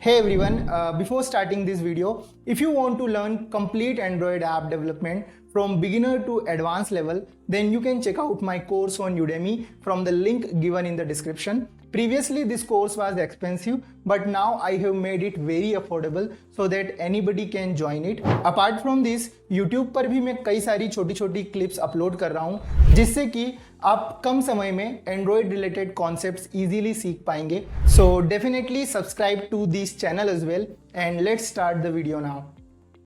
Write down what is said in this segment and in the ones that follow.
Hey everyone, before starting this video, if you want to learn complete Android app development from beginner to advanced level, then you can check out my course on Udemy from the link given in the description. Previously this course was expensive, but now I have made it very affordable so that anybody can join it. Apart from this, YouTube पर भी मैं कई सारी छोटी छोटी clips upload कर रहा हूँ जिससे कि आप कम समय में एंड्रॉयड रिलेटेड कॉन्सेप्ट्स इजीली सीख पाएंगे. So definitely subscribe to this channel as well and let's start the video now.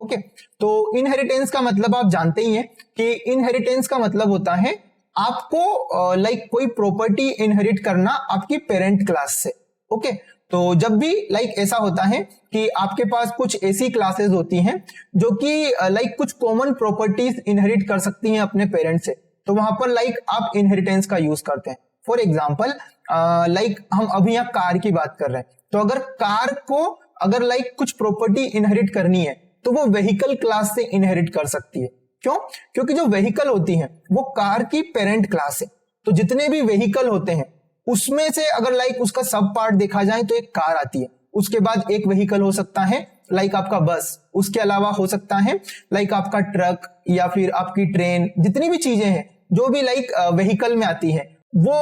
Okay, तो इनहेरिटेंस का मतलब आप जानते ही हैं कि इनहेरिटेंस का मतलब होता है आपको कोई प्रॉपर्टी इनहेरिट करना आपकी पेरेंट क्लास से. ओके, तो जब भी ऐसा होता है कि आपके पास कुछ ऐसी क्लासेस होती हैं जो कि कुछ कॉमन प्रॉपर्टीज इनहेरिट कर सकती हैं अपने पेरेंट से, तो वहां पर आप इनहेरिटेंस का यूज करते हैं. फॉर एग्जाम्पल हम अभी यहाँ कार की बात कर रहे हैं, तो अगर कार को अगर कुछ प्रॉपर्टी इनहेरिट करनी है तो वो व्हीकल क्लास से इनहेरिट कर सकती है. क्यों? क्योंकि जो व्हीकल होती है वो कार की पेरेंट क्लास है. तो जितने भी व्हीकल होते हैं उसमें से अगर उसका सब पार्ट देखा जाए तो एक कार आती है, उसके बाद एक व्हीकल हो सकता है आपका बस, उसके अलावा हो सकता है आपका ट्रक या फिर आपकी ट्रेन. जितनी भी चीजें हैं जो भी व्हीकल में आती है वो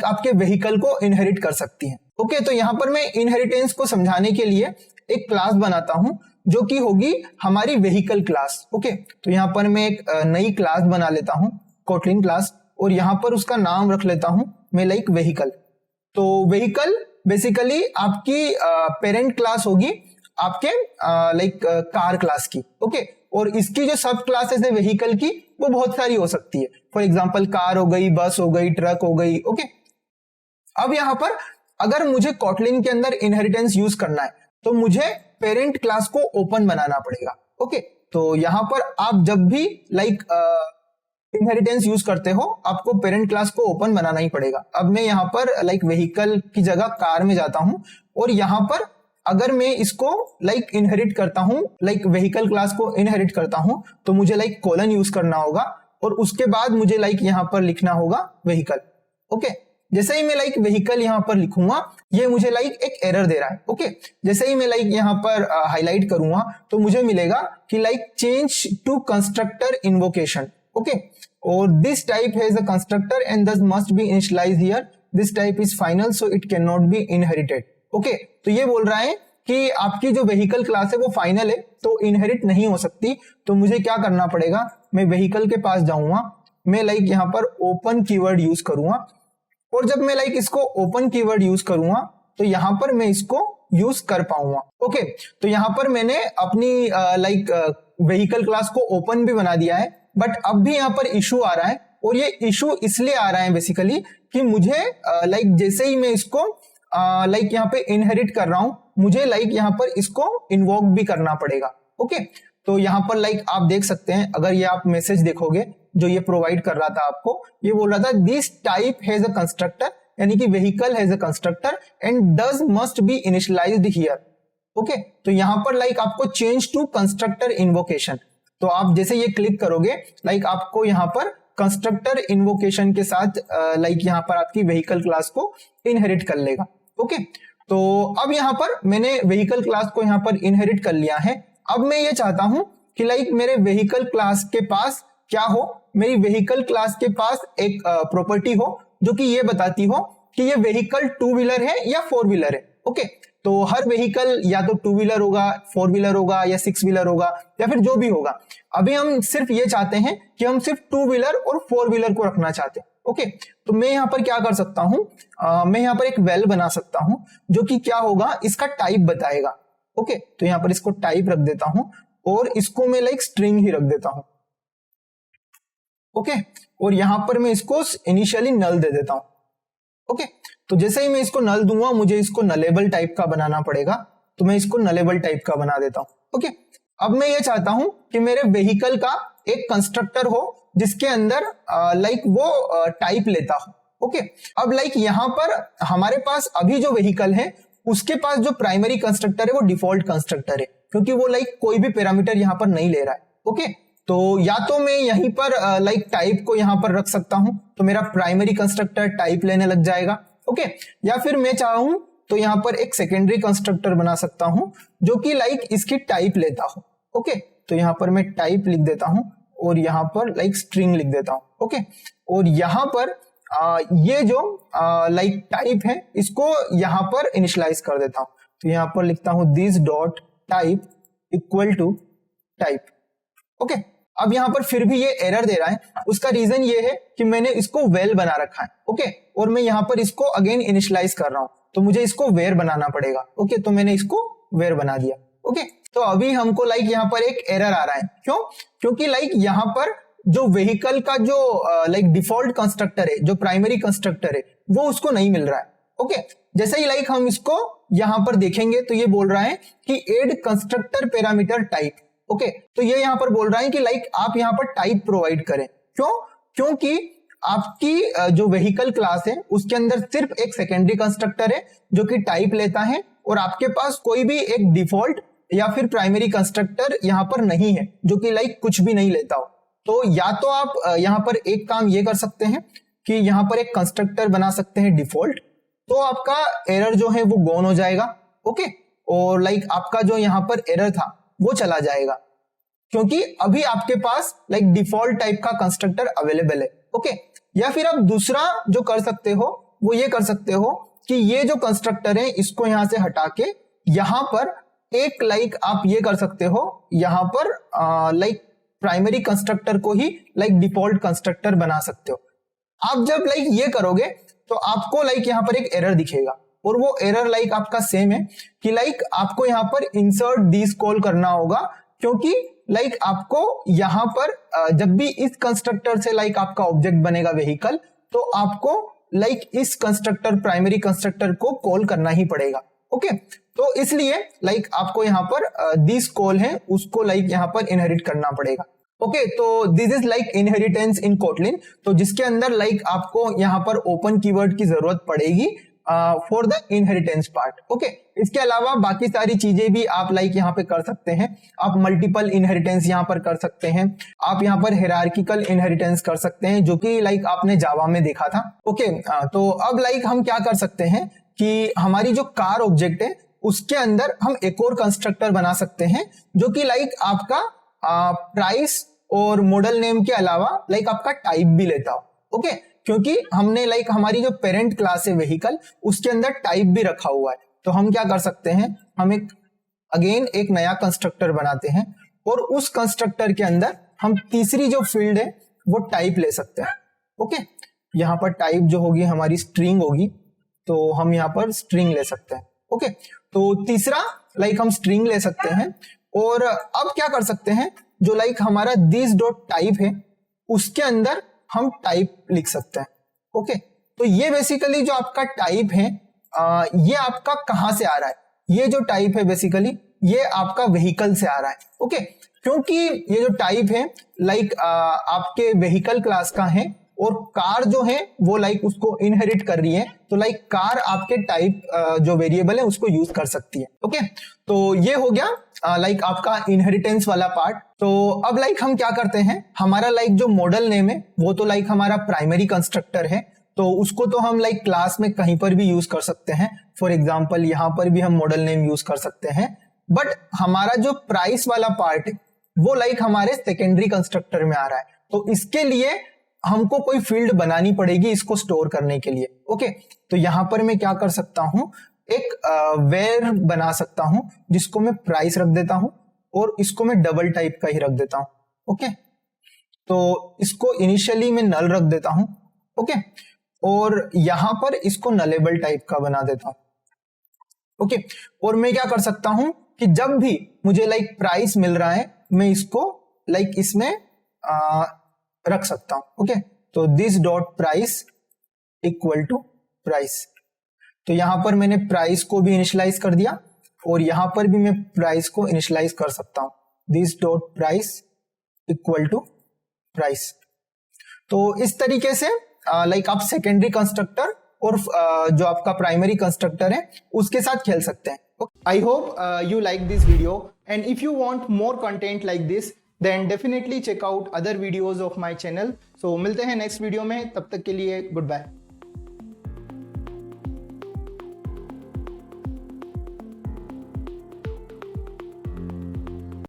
आपके व्हीकल को इनहेरिट कर सकती है. ओके, तो यहां पर मैं इनहेरिटेंस को समझाने के लिए एक क्लास बनाता हूं जो कि होगी हमारी व्हीकल क्लास. ओके, तो यहां पर मैं एक नई क्लास बना लेता हूं, कोटलिन क्लास, और यहां पर उसका नाम रख लेता हूं मैं व्हीकल. तो व्हीकल बेसिकली आपकी पेरेंट क्लास होगी आपके कार क्लास की. ओके, और इसकी जो सब क्लासेस है व्हीकल की वो बहुत सारी हो सकती है. फॉर एग्जांपल कार हो गई, बस हो गई, ट्रक हो गई. ओके, अब यहां पर अगर मुझे कोटलिन के अंदर इनहेरिटेंस यूज करना है तो मुझे पेरेंट क्लास को ओपन बनाना पड़ेगा. ओके, तो यहां पर आप जब भी इनहेरिटेंस यूज करते हो आपको पेरेंट क्लास को ओपन बनाना ही पड़ेगा. अब मैं यहां पर व्हीकल की जगह कार में जाता हूं और यहां पर अगर मैं इसको इनहेरिट करता हूं, व्हीकल क्लास को इनहेरिट करता हूं, तो मुझे कोलन यूज करना होगा और उसके बाद मुझे यहां पर लिखना होगा व्हीकल. ओके, जैसे ही मैं व्हीकल यहां पर लिखूंगा ये मुझे एक एरर दे रहा है. ओके, जैसे ही मैं यहां पर हाईलाइट करूंगा तो मुझे मिलेगा कि change to constructor invocation. Okay, और this type has a constructor and this must be initialized here. This type is final so it can not be inherited. Okay, तो ये बोल रहा है कि आपकी जो व्हीकल क्लास है वो फाइनल है तो इनहेरिट नहीं हो सकती. तो मुझे क्या करना पड़ेगा, मैं व्हीकल के पास जाऊंगा, मैं यहां पर ओपन कीवर्ड यूज करूंगा, और जब मैं इसको ओपन कीवर्ड यूज करूंगा तो यहां पर मैं इसको यूज कर पाऊंगा. ओके, तो यहां पर मैंने अपनी व्हीकल क्लास को ओपन भी बना दिया है, बट अब भी यहां पर इशू आ रहा है. और ये इशू इसलिए आ रहा है बेसिकली कि मुझे जैसे ही मैं इसको यहाँ पे इनहेरिट कर रहा हूं मुझे यहाँ पर इसको इन्वोक भी करना पड़ेगा. ओके, तो यहाँ पर आप देख सकते हैं, अगर ये आप मैसेज देखोगे जो ये प्रोवाइड कर रहा था आपको, ये बोल रहा था this type has a constructor, यानी कि vehicle has a constructor and does must be initialized here. Okay, तो यहाँ पर आपको चेंज टू कंस्ट्रक्टर इन्वोकेशन, तो आप जैसे ये क्लिक करोगे आपको यहाँ पर कंस्ट्रक्टर इन्वोकेशन के साथ यहाँ पर आपकी व्हीकल क्लास को इनहेरिट कर लेगा. ओके, तो अब यहाँ पर मैंने व्हीकल क्लास को यहाँ पर इनहेरिट कर लिया है. अब मैं ये चाहता हूं कि मेरे व्हीकल क्लास के पास क्या हो, मेरी व्हीकल क्लास के पास एक प्रॉपर्टी हो जो कि ये बताती हो कि ये व्हीकल टू व्हीलर है या फोर व्हीलर है. ओके, तो हर व्हीकल या तो टू व्हीलर होगा, फोर व्हीलर होगा या सिक्स व्हीलर होगा या फिर जो भी होगा. अभी हम सिर्फ ये चाहते हैं कि हम सिर्फ टू व्हीलर और फोर व्हीलर को रखना चाहते हैं. ओके, तो मैं यहाँ पर क्या कर सकता हूं, मैं यहाँ पर एक वेल बना सकता हूं जो कि क्या होगा, इसका टाइप बताएगा. ओके, तो यहाँ पर इसको टाइप रख देता हूं और इसको मैं स्ट्रिंग ही रख देता हूं. ओके, और यहां पर मैं इसको इनिशियली नल दे देता हूं. ओके, तो जैसे ही मैं इसको नल दूंगा मुझे इसको नलेबल टाइप का बनाना पड़ेगा, तो मैं इसको नलेबल टाइप का बना देता हूं. ओके, अब मैं ये चाहता हूं कि मेरे व्हीकल का एक कंस्ट्रक्टर हो जिसके अंदर वो टाइप लेता हो. ओके, अब यहां पर हमारे पास अभी जो व्हीकल है उसके पास जो प्राइमरी कंस्ट्रक्टर है वो डिफॉल्ट कंस्ट्रक्टर है, क्योंकि वो कोई भी पैरामीटर यहां पर नहीं ले रहा है. ओके, तो या तो मैं यहीं पर टाइप को यहां पर रख सकता हूं तो मेरा प्राइमरी कंस्ट्रक्टर टाइप लेने लग जाएगा. ओके, या फिर मैं चाहूं तो यहाँ पर एक सेकेंडरी कंस्ट्रक्टर बना सकता हूं जो कि लाइक इसकी टाइप लेता हो। ओके, तो यहाँ पर मैं टाइप लिख देता हूं और यहाँ पर लाइक स्ट्रिंग लिख देता हूं। ओके, और यहाँ पर ये जो लाइक टाइप है इसको यहाँ पर इनिशियलाइज कर देता हूं। तो यहाँ पर लिखता हूं this dot type equal to type. Okay, अब यहाँ पर फिर भी ये एरर दे रहा है, उसका रीजन ये है कि मैंने इसको वेल बना रखा है। ओके, और मैं यहाँ पर इसको अगेन इनिशियलाइज कर रहा हूं, तो मुझे इसको वेयर बनाना पड़ेगा। ओके, तो मैंने इसको वेयर बना दिया। ओके, तो अभी हमको लाइक यहाँ पर एक एरर आ रहा है। क्यों? क्योंकि लाइक यहाँ पर जो व्हीकल का जो लाइक डिफॉल्ट कंस्ट्रक्टर है, जो प्राइमरी कंस्ट्रक्टर है, वो उसको नहीं मिल रहा है। ओके, जैसे ही लाइक हम इसको यहाँ पर देखेंगे तो ये बोल रहा है कि add constructor parameter type. Okay, तो ये यहाँ पर बोल रहा है कि लाइक आप यहाँ पर टाइप प्रोवाइड करें। क्यों? क्योंकि आपकी जो व्हीकल क्लास है उसके अंदर सिर्फ एक सेकेंडरी कंस्ट्रक्टर है जो कि टाइप लेता है, और आपके पास कोई भी एक डिफॉल्ट या फिर प्राइमरी कंस्ट्रक्टर यहाँ पर नहीं है जो कि लाइक कुछ भी नहीं लेता हो। तो या तो आप यहाँ पर एक काम ये कर सकते हैं कि यहाँ पर एक कंस्ट्रक्टर बना सकते हैं डिफॉल्ट, तो आपका एरर जो है वो गॉन हो जाएगा। ओके, और लाइक आपका जो यहाँ पर एरर था वो चला जाएगा, क्योंकि अभी आपके पास लाइक डिफॉल्ट टाइप का कंस्ट्रक्टर अवेलेबल है। ओके, या फिर आप दूसरा जो कर सकते हो वो ये कर सकते हो कि ये जो कंस्ट्रक्टर है इसको यहां से हटा के यहां पर एक लाइक आप ये कर सकते हो, यहां पर लाइक प्राइमरी कंस्ट्रक्टर को ही लाइक डिफॉल्ट कंस्ट्रक्टर बना सकते हो। आप जब लाइक ये करोगे तो आपको लाइक यहाँ पर एक एरर दिखेगा, और वो एरर लाइक आपका सेम है कि लाइक आपको यहाँ पर इंसर्ट दिस कॉल करना होगा, क्योंकि लाइक आपको यहाँ पर जब भी इस कंस्ट्रक्टर से लाइक आपका ऑब्जेक्ट बनेगा व्हीकल, तो आपको लाइक इस कंस्ट्रक्टर प्राइमरी कंस्ट्रक्टर को कॉल करना ही पड़ेगा। ओके, तो इसलिए लाइक आपको यहाँ पर दिस कॉल है उसको लाइक यहाँ पर इनहेरिट करना पड़ेगा। ओके, तो this is like inheritance in Kotlin, तो जिसके अंदर लाइक आपको यहाँ पर ओपन कीवर्ड की जरूरत पड़ेगी for the inheritance part. Okay, इसके अलावा बाकी सारी चीजें भी आप लाइक यहाँ पे कर सकते हैं। आप मल्टीपल इनहेरिटेंस यहाँ पर कर सकते हैं, आप यहाँ पर हायरार्किकल इनहेरिटेंस कर सकते हैं, जो कि लाइक आपने जावा में देखा था। ओके, तो अब लाइक हम क्या कर सकते हैं कि हमारी जो कार ऑब्जेक्ट है उसके अंदर हम एक और कंस्ट्रक्टर बना सकते हैं जो कि लाइक आपका प्राइस और मॉडल नेम के अलावा लाइक आपका टाइप भी लेता हो। ओके, क्योंकि हमने लाइक हमारी जो पेरेंट क्लास है व्हीकल उसके अंदर टाइप भी रखा हुआ है, तो हम क्या कर सकते हैं, हम एक नया कंस्ट्रक्टर बनाते हैं और उस कंस्ट्रक्टर के अंदर हम तीसरी जो फील्ड है वो टाइप ले सकते हैं। ओके, यहाँ पर टाइप जो होगी हमारी स्ट्रिंग होगी, तो हम यहाँ पर स्ट्रिंग ले सकते हैं। ओके, तो तीसरा लाइक हम स्ट्रिंग ले सकते हैं, और अब क्या कर सकते हैं, जो लाइक हमारा दिस डॉट टाइप है उसके अंदर हम टाइप लिख सकते हैं। ओके, तो ये बेसिकली जो आपका टाइप है ये आपका कहां से आ रहा है, ये जो टाइप है बेसिकली ये आपका व्हीकल से आ रहा है। ओके, क्योंकि ये जो टाइप है लाइक आपके व्हीकल क्लास का है, और कार जो है वो लाइक उसको इनहेरिट कर रही है, तो लाइक कार आपके टाइप जो वेरिएबल है उसको यूज कर सकती है। ओके, तो ये हो गया लाइक आपका इनहेरिटेंस वाला पार्ट। तो अब लाइक हम क्या करते हैं, हमारा लाइक जो मॉडल नेम है वो तो लाइक हमारा प्राइमरी कंस्ट्रक्टर है, तो उसको तो हम लाइक क्लास में कहीं पर भी यूज कर सकते हैं। फॉर एग्जाम्पल यहाँ पर भी हम मॉडल नेम यूज कर सकते हैं, बट हमारा जो प्राइस वाला पार्ट है वो लाइक हमारे सेकेंडरी कंस्ट्रक्टर में आ रहा है, तो इसके लिए हमको कोई फील्ड बनानी पड़ेगी इसको स्टोर करने के लिए। ओके, तो यहां पर मैं क्या कर सकता हूं, एक वेयर बना सकता हूं जिसको मैं प्राइस रख देता हूं, और इसको मैं डबल टाइप का ही रख देता हूं। ओके, तो इसको इनिशियली मैं नल रख देता हूं। ओके, और यहां पर इसको नलेबल टाइप का बना देता हूं। ओके, और मैं क्या कर सकता हूं कि जब भी मुझे लाइक प्राइस मिल रहा है मैं इसको लाइक इसमें रख सकता हूं। ओके, तो this dot price equal to price, तो यहां पर मैंने प्राइस को भी इनिशियलाइज कर दिया, और यहां पर भी मैं प्राइस को इनिशियलाइज कर सकता हूं, this dot price equal to price. तो इस तरीके से लाइक आप सेकेंडरी कंस्ट्रक्टर और जो आपका प्राइमरी कंस्ट्रक्टर है उसके साथ खेल सकते हैं। I hope you like this video, and if you want more content like this then definitely check out other videos of my channel. So मिलते हैं next video में, तब तक के लिए goodbye.